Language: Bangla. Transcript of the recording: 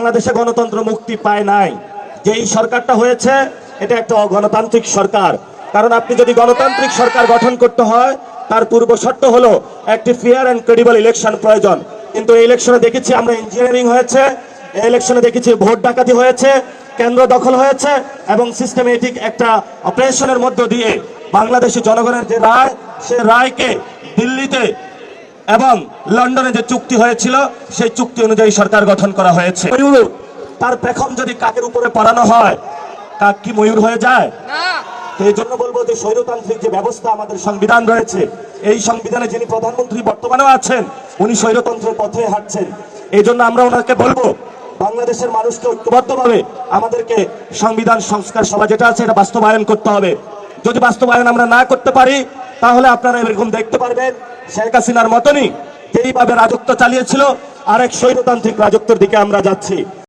বাংলাদেশে গণতন্ত্র মুক্তি পায় নাই। যেই সরকারটা হয়েছে এটা একটা অগণতান্ত্রিক সরকার। কারণ আপনি যদি গণতান্ত্রিক সরকার গঠন করতে হয় তার পূর্ব শর্ত হলো একটি ফেয়ার অ্যান্ড ক্রেডিবল ইলেকশন প্রয়োজন। কিন্তু এই ইলেকশনে দেখেছি আমরা ইঞ্জিনিয়ারিং হয়েছে, এই ইলেকশনে দেখেছি ভোট ডাকাতি হয়েছে, কেন্দ্র দখল হয়েছে এবং সিস্টেমেটিক একটা অপারেশনের মধ্য দিয়ে বাংলাদেশের জনগণের যে রায়, সে রায়কে দিল্লিতে এবং লন্ডনে যে চুক্তি হয়েছিল সেই চুক্তি অনুযায়ী সরকার গঠন করা হয়েছে। ময়ূর তার পেখম যদি কাকের উপরে পড়ানো হয়, কাক কি ময়ূর হয়ে যায়? এই জন্য বলবো যে স্বৈরতান্ত্রিক যে ব্যবস্থা আমাদের সংবিধান রয়েছে, এই সংবিধানে যিনি প্রধানমন্ত্রী বর্তমানেও আছেন উনি স্বৈরতন্ত্রের পথে হাঁটছেন। এই জন্য আমরা ওনাকে বলবো বাংলাদেশের মানুষকে ঐক্যবদ্ধভাবে আমাদেরকে সংবিধান সংস্কার সভা যেটা আছে এটা বাস্তবায়ন করতে হবে। যদি বাস্তবায়ন আমরা না করতে পারি তাহলে আপনারা এরকম দেখতে পারবেন শেখ হাসিনার মতনই যেইভাবে রাজত্ব চালিয়েছিল আরেক স্বৈরতান্ত্রিক রাজত্বের দিকে আমরা যাচ্ছি।